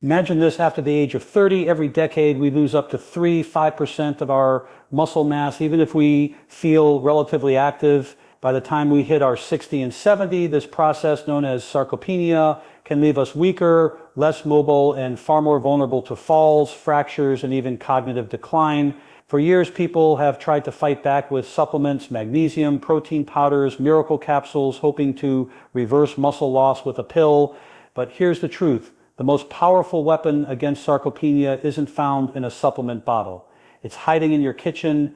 Imagine this: after the age of 30, every decade we lose up to 5% of our muscle mass, even if we feel relatively active. By the time we hit our 60 and 70, this process known as sarcopenia can leave us weaker, less mobile, and far more vulnerable to falls, fractures, and even cognitive decline. For years, people have tried to fight back with supplements, magnesium, protein powders, miracle capsules, hoping to reverse muscle loss with a pill. But here's the truth. The most powerful weapon against sarcopenia isn't found in a supplement bottle. It's hiding in your kitchen.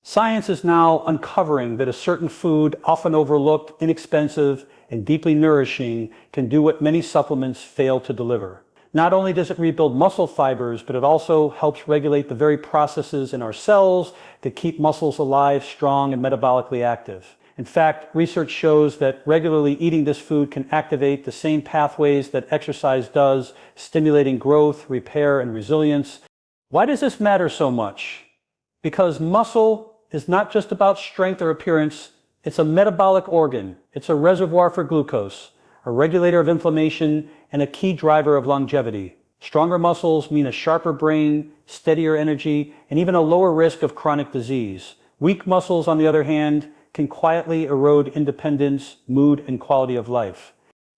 Science is now uncovering that a certain food, often overlooked, inexpensive, and deeply nourishing, can do what many supplements fail to deliver. Not only does it rebuild muscle fibers, but it also helps regulate the very processes in our cells that keep muscles alive, strong, and metabolically active. In fact, research shows that regularly eating this food can activate the same pathways that exercise does, stimulating growth, repair, and resilience. Why does this matter so much? Because muscle is not just about strength or appearance. It's a metabolic organ. It's a reservoir for glucose, a regulator of inflammation, and a key driver of longevity. Stronger muscles mean a sharper brain, steadier energy, and even a lower risk of chronic disease. Weak muscles, on the other hand, can quietly erode independence, mood, and quality of life.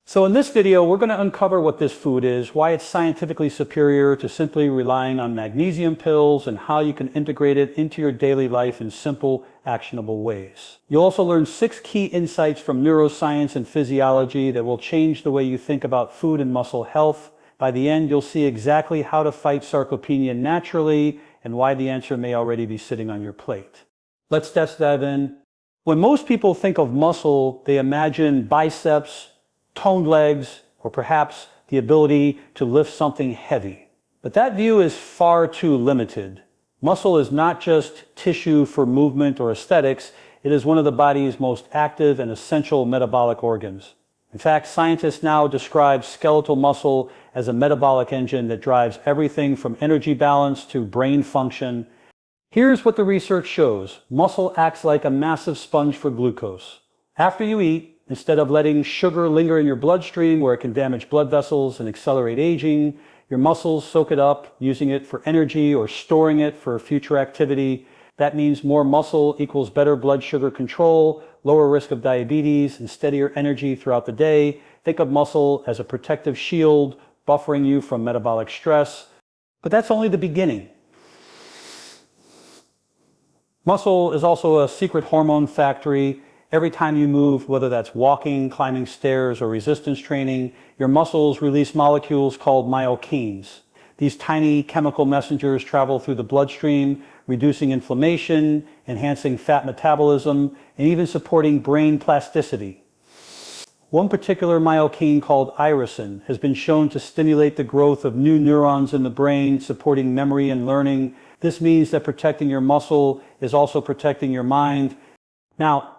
So in this video, we're going to uncover what this food is, why it's scientifically superior to simply relying on magnesium pills, and how you can integrate it into your daily life in simple, actionable ways. You'll also learn 6 key insights from neuroscience and physiology that will change the way you think about food and muscle health. By the end, you'll see exactly how to fight sarcopenia naturally and why the answer may already be sitting on your plate. Let's dive in. When most people think of muscle, they imagine biceps, toned legs, or perhaps the ability to lift something heavy. But that view is far too limited. Muscle is not just tissue for movement or aesthetics. It is one of the body's most active and essential metabolic organs. In fact, scientists now describe skeletal muscle as a metabolic engine that drives everything from energy balance to brain function. Here's what the research shows. Muscle acts like a massive sponge for glucose. After you eat, instead of letting sugar linger in your bloodstream where it can damage blood vessels and accelerate aging, your muscles soak it up, using it for energy or storing it for future activity. That means more muscle equals better blood sugar control, lower risk of diabetes, and steadier energy throughout the day. Think of muscle as a protective shield, buffering you from metabolic stress. But that's only the beginning. Muscle is also a secret hormone factory. Every time you move, whether that's walking, climbing stairs, or resistance training, your muscles release molecules called myokines. These tiny chemical messengers travel through the bloodstream, reducing inflammation, enhancing fat metabolism, and even supporting brain plasticity. One particular myokine, called irisin, has been shown to stimulate the growth of new neurons in the brain, supporting memory and learning. This means that protecting your muscle is also protecting your mind. Now,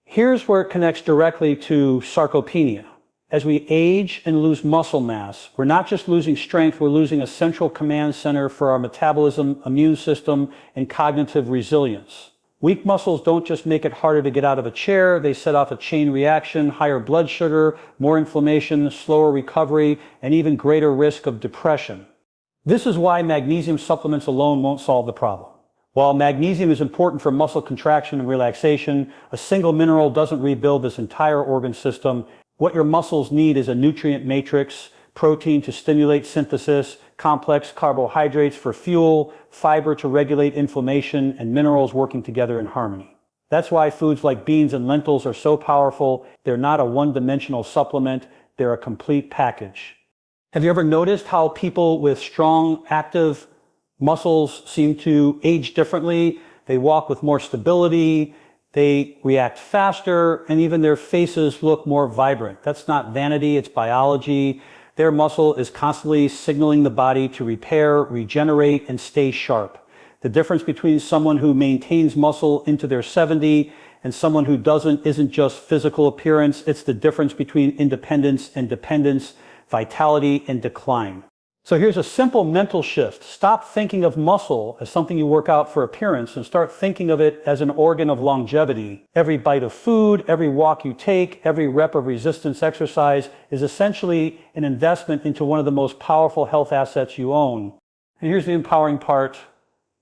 here's where it connects directly to sarcopenia. As we age and lose muscle mass, we're not just losing strength, we're losing a central command center for our metabolism, immune system, and cognitive resilience. Weak muscles don't just make it harder to get out of a chair, they set off a chain reaction: higher blood sugar, more inflammation, slower recovery, and even greater risk of depression. This is why magnesium supplements alone won't solve the problem. While magnesium is important for muscle contraction and relaxation, a single mineral doesn't rebuild this entire organ system. What your muscles need is a nutrient matrix: protein to stimulate synthesis, complex carbohydrates for fuel, fiber to regulate inflammation, and minerals working together in harmony. That's why foods like beans and lentils are so powerful. They're not a one-dimensional supplement, they're a complete package. Have you ever noticed how people with strong, active muscles seem to age differently? They walk with more stability, they react faster, and even their faces look more vibrant. That's not vanity, it's biology. Their muscle is constantly signaling the body to repair, regenerate, and stay sharp. The difference between someone who maintains muscle into their 70s and someone who doesn't isn't just physical appearance, it's the difference between independence and dependence, vitality and decline. So here's a simple mental shift. Stop thinking of muscle as something you work out for appearance and start thinking of it as an organ of longevity. Every bite of food, every walk you take, every rep of resistance exercise is essentially an investment into one of the most powerful health assets you own. And here's the empowering part.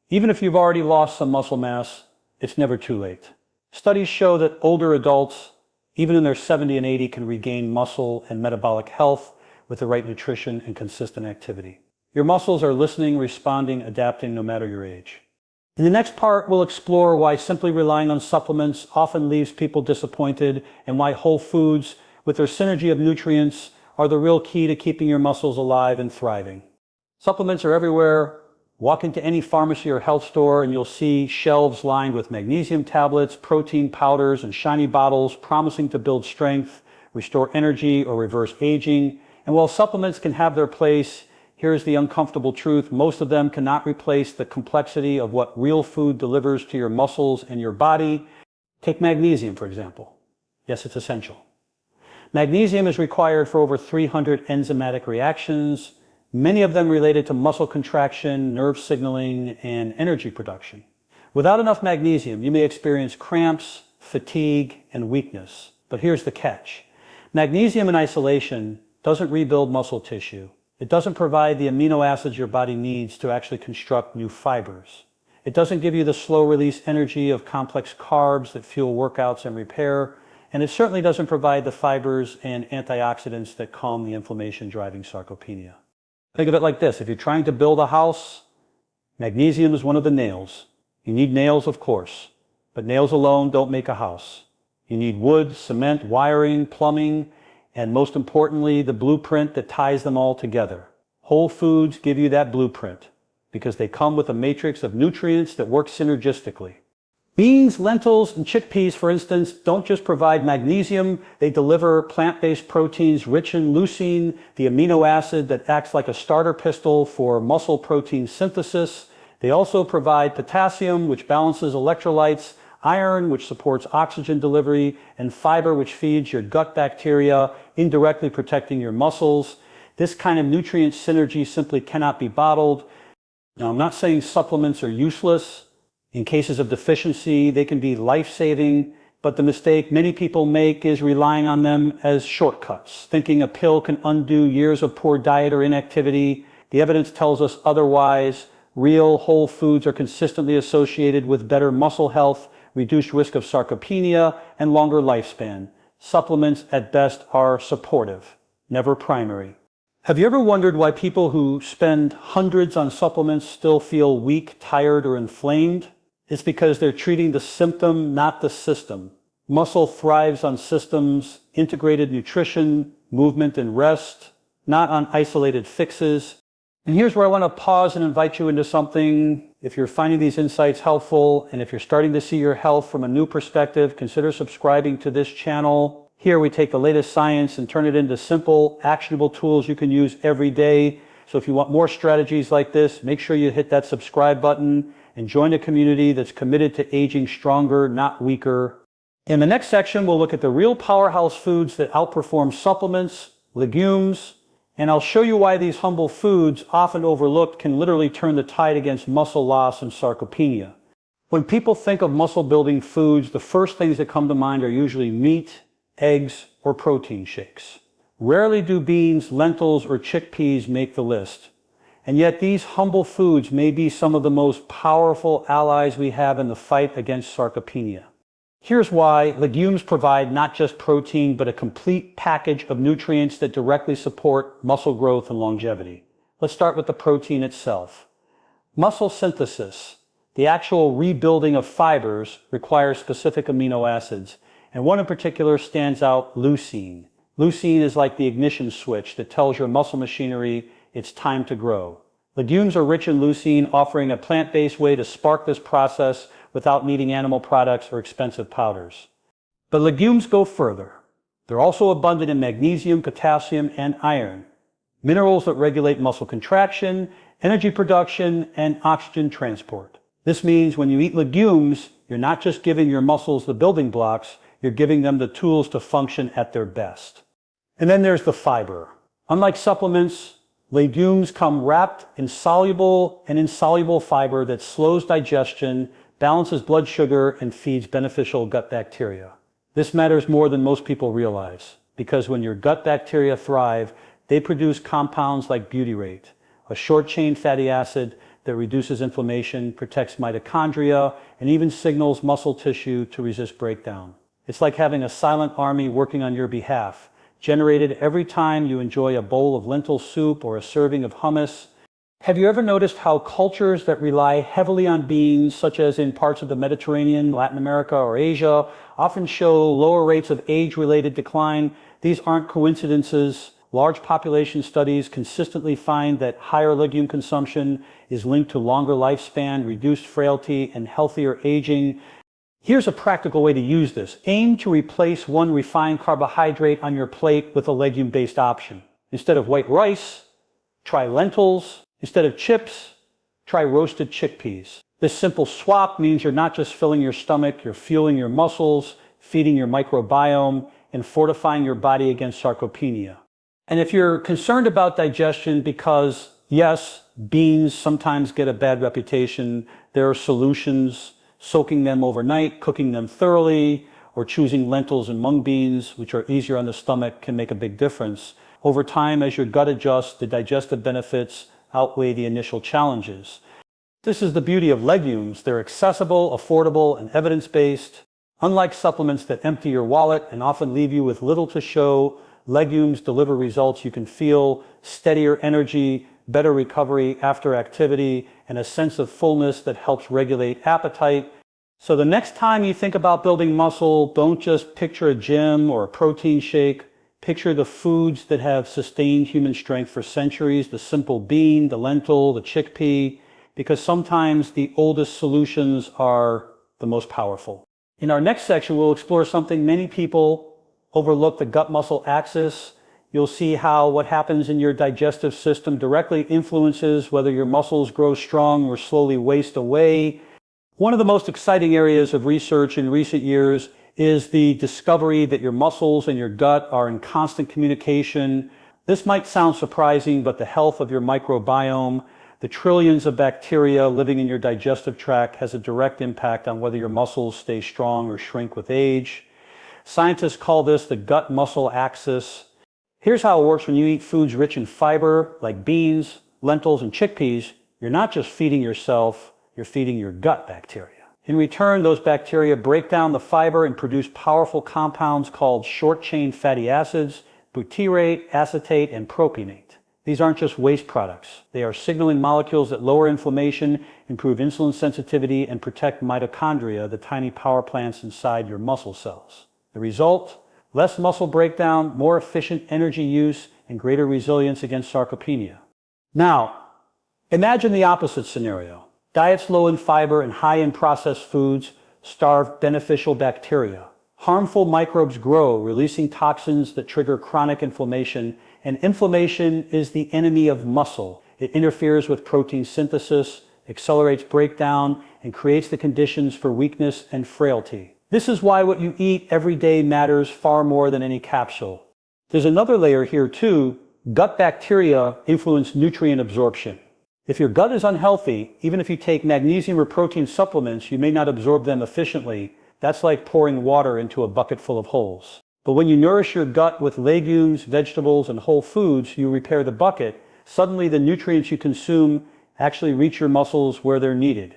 Even if you've already lost some muscle mass, it's never too late. Studies show that older adults, even in their 70 and 80, can regain muscle and metabolic health with the right nutrition and consistent activity. Your muscles are listening, responding, adapting no matter your age. In the next part, we'll explore why simply relying on supplements often leaves people disappointed and why whole foods, with their synergy of nutrients, are the real key to keeping your muscles alive and thriving. Supplements are everywhere. Walk into any pharmacy or health store and you'll see shelves lined with magnesium tablets, protein powders, and shiny bottles promising to build strength, restore energy, or reverse aging. And while supplements can have their place, here's the uncomfortable truth. Most of them cannot replace the complexity of what real food delivers to your muscles and your body. Take magnesium, for example. Yes, it's essential. Magnesium is required for over 300 enzymatic reactions, many of them related to muscle contraction, nerve signaling, and energy production. Without enough magnesium, you may experience cramps, fatigue, and weakness. But here's the catch. Magnesium in isolation doesn't rebuild muscle tissue. It doesn't provide the amino acids your body needs to actually construct new fibers. It doesn't give you the slow release energy of complex carbs that fuel workouts and repair. And it certainly doesn't provide the fibers and antioxidants that calm the inflammation driving sarcopenia. Think of it like this. If you're trying to build a house, magnesium is one of the nails. You need nails, of course, but nails alone don't make a house. You need wood, cement, wiring, plumbing, and most importantly, the blueprint that ties them all together. Whole foods give you that blueprint because they come with a matrix of nutrients that work synergistically. Beans, lentils, and chickpeas, for instance, don't just provide magnesium, they deliver plant-based proteins rich in leucine, the amino acid that acts like a starter pistol for muscle protein synthesis. They also provide potassium, which balances electrolytes, iron, which supports oxygen delivery, and fiber, which feeds your gut bacteria, indirectly protecting your muscles. This kind of nutrient synergy simply cannot be bottled. Now, I'm not saying supplements are useless. In cases of deficiency, they can be life-saving, but the mistake many people make is relying on them as shortcuts, thinking a pill can undo years of poor diet or inactivity. The evidence tells us otherwise. Real whole foods are consistently associated with better muscle health, reduced risk of sarcopenia, and longer lifespan. Supplements at best are supportive, never primary. Have you ever wondered why people who spend hundreds on supplements still feel weak, tired, or inflamed? It's because they're treating the symptom, not the system. Muscle thrives on systems, integrated nutrition, movement, and rest, not on isolated fixes. And here's where I want to pause and invite you into something. If you're finding these insights helpful, and if you're starting to see your health from a new perspective, consider subscribing to this channel. Here we take the latest science and turn it into simple, actionable tools you can use every day. So if you want more strategies like this, make sure you hit that subscribe button and join a community that's committed to aging stronger, not weaker. In the next section, we'll look at the real powerhouse foods that outperform supplements, legumes, and I'll show you why these humble foods, often overlooked, can literally turn the tide against muscle loss and sarcopenia. When people think of muscle-building foods, the first things that come to mind are usually meat, eggs, or protein shakes. Rarely do beans, lentils, or chickpeas make the list. And yet these humble foods may be some of the most powerful allies we have in the fight against sarcopenia. Here's why. Legumes provide not just protein, but a complete package of nutrients that directly support muscle growth and longevity. Let's start with the protein itself. Muscle synthesis, the actual rebuilding of fibers, requires specific amino acids, and one in particular stands out: leucine. Leucine is like the ignition switch that tells your muscle machinery it's time to grow. Legumes are rich in leucine, offering a plant-based way to spark this process without needing animal products or expensive powders. But legumes go further. They're also abundant in magnesium, potassium, and iron, minerals that regulate muscle contraction, energy production, and oxygen transport. This means when you eat legumes, you're not just giving your muscles the building blocks, you're giving them the tools to function at their best. And then there's the fiber. Unlike supplements, Legumes come wrapped in soluble and insoluble fiber that slows digestion, balances blood sugar, and feeds beneficial gut bacteria. This matters more than most people realize, because when your gut bacteria thrive, they produce compounds like butyrate, a short-chain fatty acid that reduces inflammation, protects mitochondria, and even signals muscle tissue to resist breakdown. It's like having a silent army working on your behalf, generated every time you enjoy a bowl of lentil soup or a serving of hummus. Have you ever noticed how cultures that rely heavily on beans, such as in parts of the Mediterranean, Latin America, or Asia, often show lower rates of age-related decline? These aren't coincidences. Large population studies consistently find that higher legume consumption is linked to longer lifespan, reduced frailty, and healthier aging. Here's a practical way to use this. Aim to replace one refined carbohydrate on your plate with a legume-based option. Instead of white rice, try lentils. Instead of chips, try roasted chickpeas. This simple swap means you're not just filling your stomach, you're fueling your muscles, feeding your microbiome, and fortifying your body against sarcopenia. And if you're concerned about digestion, because yes, beans sometimes get a bad reputation, there are solutions. Soaking them overnight, cooking them thoroughly, or choosing lentils and mung beans, which are easier on the stomach, can make a big difference. Over time, as your gut adjusts, the digestive benefits outweigh the initial challenges. This is the beauty of legumes. They're accessible, affordable, and evidence-based. Unlike supplements that empty your wallet and often leave you with little to show, legumes deliver results you can feel: steadier energy, better recovery after activity, and a sense of fullness that helps regulate appetite. So the next time you think about building muscle, don't just picture a gym or a protein shake. Picture the foods that have sustained human strength for centuries: the simple bean, the lentil, the chickpea, because sometimes the oldest solutions are the most powerful. In our next section, we'll explore something many people overlook: the gut-muscle axis. You'll see how what happens in your digestive system directly influences whether your muscles grow strong or slowly waste away. One of the most exciting areas of research in recent years is the discovery that your muscles and your gut are in constant communication. This might sound surprising, but the health of your microbiome, the trillions of bacteria living in your digestive tract, has a direct impact on whether your muscles stay strong or shrink with age. Scientists call this the gut-muscle axis. Here's how it works when you eat foods rich in fiber, like beans, lentils, and chickpeas. You're not just feeding yourself, you're feeding your gut bacteria. In return, those bacteria break down the fiber and produce powerful compounds called short-chain fatty acids, butyrate, acetate, and propionate. These aren't just waste products. They are signaling molecules that lower inflammation, improve insulin sensitivity, and protect mitochondria, the tiny power plants inside your muscle cells. The result? Less muscle breakdown, more efficient energy use, and greater resilience against sarcopenia. Now, imagine the opposite scenario. Diets low in fiber and high in processed foods starve beneficial bacteria. Harmful microbes grow, releasing toxins that trigger chronic inflammation, and inflammation is the enemy of muscle. It interferes with protein synthesis, accelerates breakdown, and creates the conditions for weakness and frailty. This is why what you eat every day matters far more than any capsule. There's another layer here too. Gut bacteria influence nutrient absorption. If your gut is unhealthy, even if you take magnesium or protein supplements, you may not absorb them efficiently. That's like pouring water into a bucket full of holes. But when you nourish your gut with legumes, vegetables, and whole foods, you repair the bucket. Suddenly the nutrients you consume actually reach your muscles where they're needed.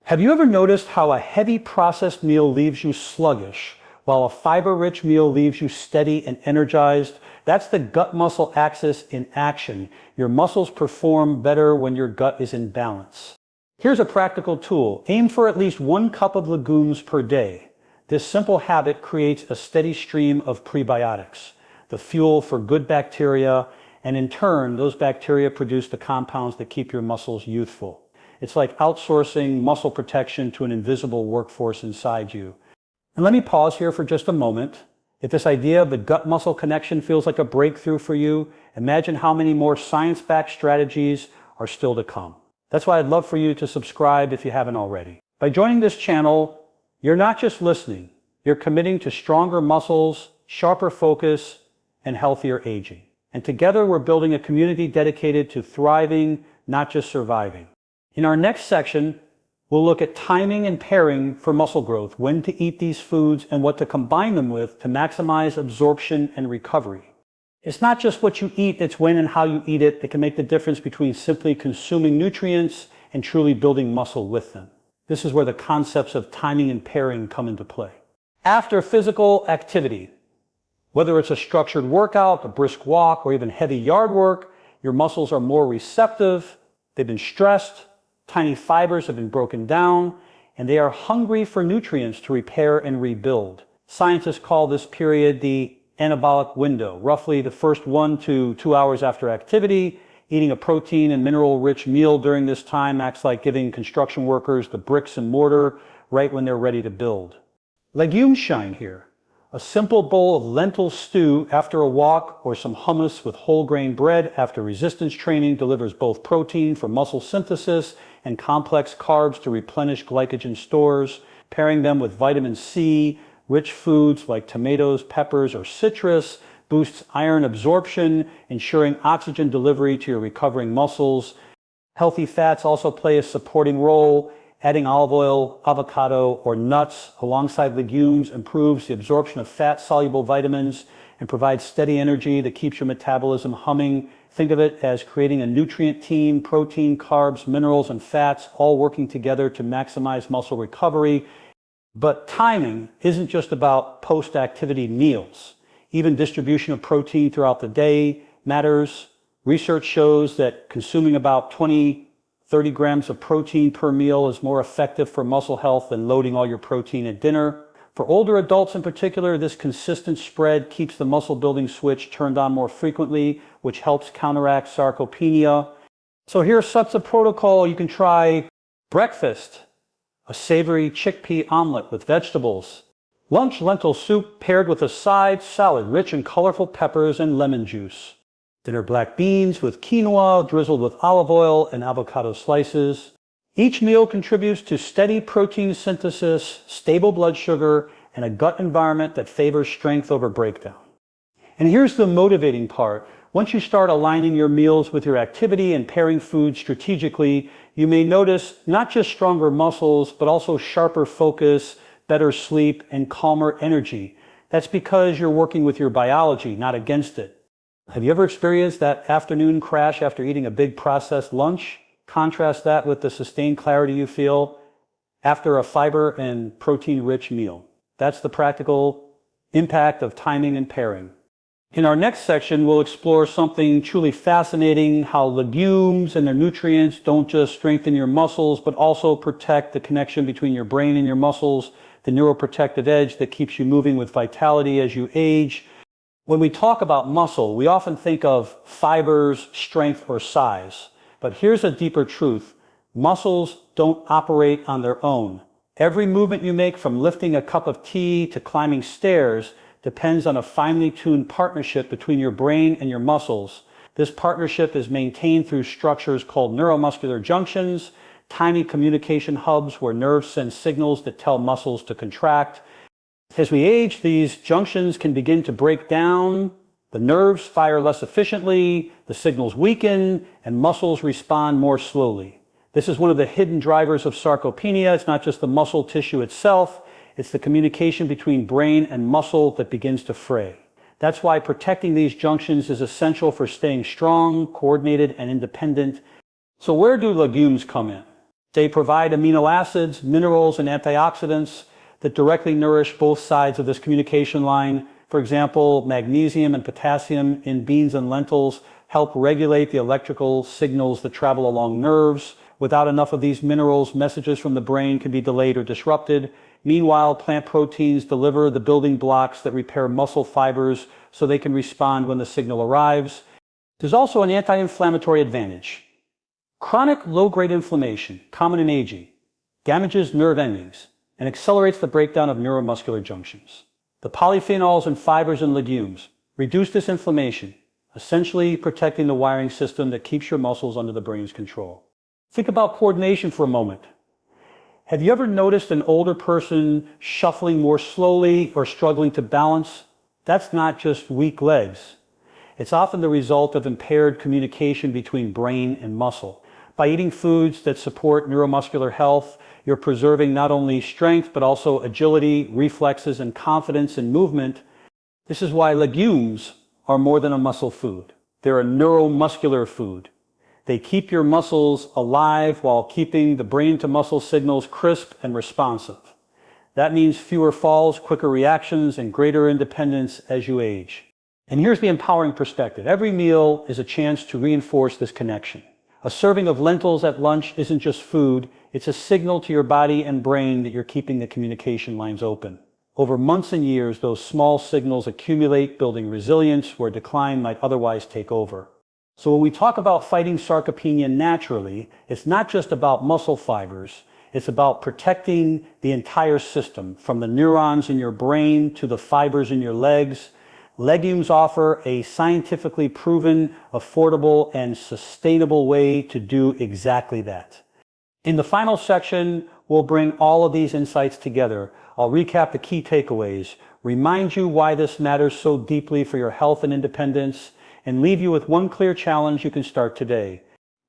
Have you ever noticed how a heavy processed meal leaves you sluggish, while a fiber-rich meal leaves you steady and energized? That's the gut-muscle axis in action. Your muscles perform better when your gut is in balance. Here's a practical tool. Aim for at least 1 cup of legumes per day. This simple habit creates a steady stream of prebiotics, the fuel for good bacteria, and in turn, those bacteria produce the compounds that keep your muscles youthful. It's like outsourcing muscle protection to an invisible workforce inside you. And let me pause here for just a moment. If this idea of the gut-muscle connection feels like a breakthrough for you, imagine how many more science-backed strategies are still to come. That's why I'd love for you to subscribe if you haven't already. By joining this channel, you're not just listening, you're committing to stronger muscles, sharper focus, and healthier aging. And together we're building a community dedicated to thriving, not just surviving. In our next section, we'll look at timing and pairing for muscle growth, when to eat these foods and what to combine them with to maximize absorption and recovery. It's not just what you eat, it's when and how you eat it that can make the difference between simply consuming nutrients and truly building muscle with them. This is where the concepts of timing and pairing come into play. After physical activity, whether it's a structured workout, a brisk walk, or even heavy yard work, your muscles are more receptive, they've been stressed, tiny fibers have been broken down, and they are hungry for nutrients to repair and rebuild. Scientists call this period the anabolic window, roughly the first 1 to 2 hours after activity. Eating a protein and mineral-rich meal during this time acts like giving construction workers the bricks and mortar right when they're ready to build. Legumes shine here. A simple bowl of lentil stew after a walk or some hummus with whole grain bread after resistance training delivers both protein for muscle synthesis and complex carbs to replenish glycogen stores. Pairing them with vitamin C, rich foods like tomatoes, peppers, or citrus boosts iron absorption, ensuring oxygen delivery to your recovering muscles. Healthy fats also play a supporting role. Adding olive oil, avocado, or nuts alongside legumes improves the absorption of fat-soluble vitamins and provides steady energy that keeps your metabolism humming. Think of it as creating a nutrient team: protein, carbs, minerals, and fats all working together to maximize muscle recovery. But timing isn't just about post-activity meals. Even distribution of protein throughout the day matters. Research shows that consuming about 30 grams of protein per meal is more effective for muscle health than loading all your protein at dinner. For older adults in particular, this consistent spread keeps the muscle building switch turned on more frequently, which helps counteract sarcopenia. So here's such a protocol. You can try breakfast: a savory chickpea omelet with vegetables. Lunch: lentil soup paired with a side salad rich in colorful peppers and lemon juice. Dinner: black beans with quinoa drizzled with olive oil and avocado slices. Each meal contributes to steady protein synthesis, stable blood sugar, and a gut environment that favors strength over breakdown. And here's the motivating part. Once you start aligning your meals with your activity and pairing foods strategically, you may notice not just stronger muscles, but also sharper focus, better sleep, and calmer energy. That's because you're working with your biology, not against it. Have you ever experienced that afternoon crash after eating a big processed lunch? Contrast that with the sustained clarity you feel after a fiber and protein-rich meal. That's the practical impact of timing and pairing. In our next section, we'll explore something truly fascinating: how legumes and their nutrients don't just strengthen your muscles, but also protect the connection between your brain and your muscles, the neuroprotective edge that keeps you moving with vitality as you age. When we talk about muscle, we often think of fibers, strength, or size. But here's a deeper truth. Muscles don't operate on their own. Every movement you make, from lifting a cup of tea to climbing stairs, depends on a finely tuned partnership between your brain and your muscles. This partnership is maintained through structures called neuromuscular junctions, tiny communication hubs where nerves send signals that tell muscles to contract. As we age, these junctions can begin to break down. The nerves fire less efficiently, the signals weaken, and muscles respond more slowly. This is one of the hidden drivers of sarcopenia. It's not just the muscle tissue itself, it's the communication between brain and muscle that begins to fray. That's why protecting these junctions is essential for staying strong, coordinated, and independent. So where do legumes come in? They provide amino acids, minerals, and antioxidants that directly nourish both sides of this communication line. For example, magnesium and potassium in beans and lentils help regulate the electrical signals that travel along nerves. Without enough of these minerals, messages from the brain can be delayed or disrupted. Meanwhile, plant proteins deliver the building blocks that repair muscle fibers so they can respond when the signal arrives. There's also an anti-inflammatory advantage. Chronic low-grade inflammation, common in aging, damages nerve endings and accelerates the breakdown of neuromuscular junctions. The polyphenols and fibers in legumes reduce this inflammation, essentially protecting the wiring system that keeps your muscles under the brain's control. Think about coordination for a moment. Have you ever noticed an older person shuffling more slowly or struggling to balance? That's not just weak legs. It's often the result of impaired communication between brain and muscle. By eating foods that support neuromuscular health, you're preserving not only strength, but also agility, reflexes, and confidence in movement. This is why legumes are more than a muscle food. They're a neuromuscular food. They keep your muscles alive while keeping the brain to muscle signals crisp and responsive. That means fewer falls, quicker reactions, and greater independence as you age. And here's the empowering perspective. Every meal is a chance to reinforce this connection. A serving of lentils at lunch isn't just food, it's a signal to your body and brain that you're keeping the communication lines open. Over months and years, those small signals accumulate, building resilience where decline might otherwise take over. So when we talk about fighting sarcopenia naturally, it's not just about muscle fibers, it's about protecting the entire system, from the neurons in your brain to the fibers in your legs. Legumes offer a scientifically proven, affordable, and sustainable way to do exactly that. In the final section, we'll bring all of these insights together. I'll recap the key takeaways, remind you why this matters so deeply for your health and independence, and leave you with one clear challenge you can start today.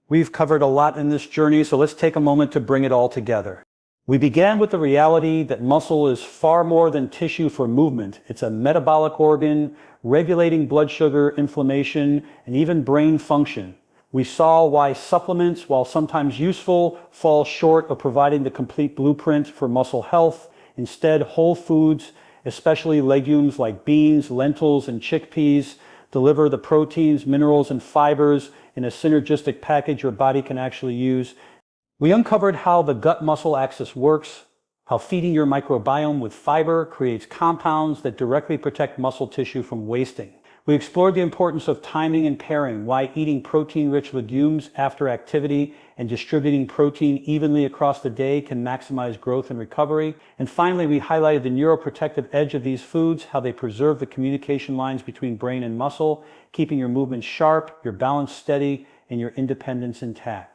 We've covered a lot in this journey, so let's take a moment to bring it all together. We began with the reality that muscle is far more than tissue for movement. It's a metabolic organ, regulating blood sugar, inflammation, and even brain function. We saw why supplements, while sometimes useful, fall short of providing the complete blueprint for muscle health. Instead, whole foods, especially legumes like beans, lentils, and chickpeas, deliver the proteins, minerals, and fibers in a synergistic package your body can actually use. We uncovered how the gut-muscle axis works, how feeding your microbiome with fiber creates compounds that directly protect muscle tissue from wasting. We explored the importance of timing and pairing, why eating protein-rich legumes after activity and distributing protein evenly across the day can maximize growth and recovery. And finally, we highlighted the neuroprotective edge of these foods, how they preserve the communication lines between brain and muscle, keeping your movement sharp, your balance steady, and your independence intact.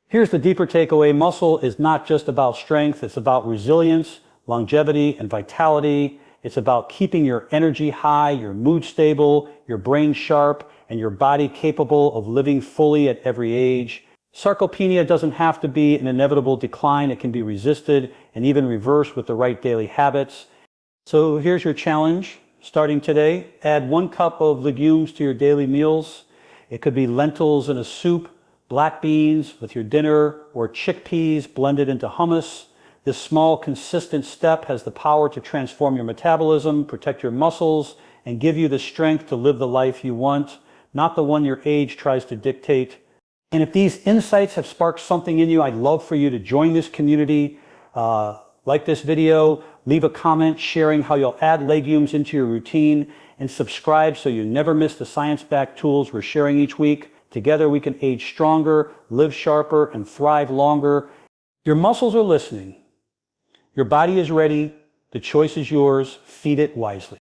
Here's the deeper takeaway. Muscle is not just about strength, it's about resilience, longevity, and vitality. It's about keeping your energy high, your mood stable, your brain sharp, and your body capable of living fully at every age. Sarcopenia doesn't have to be an inevitable decline. It can be resisted and even reversed with the right daily habits. So here's your challenge. Starting today, add 1 cup of legumes to your daily meals. It could be lentils in a soup, black beans with your dinner, or chickpeas blended into hummus. This small, consistent step has the power to transform your metabolism, protect your muscles, and give you the strength to live the life you want, not the one your age tries to dictate. And if these insights have sparked something in you, I'd love for you to join this community. Like this video, leave a comment sharing how you'll add legumes into your routine, and subscribe so you never miss the science-backed tools we're sharing each week. Together we can age stronger, live sharper, and thrive longer. Your muscles are listening. Your body is ready. The choice is yours. Feed it wisely.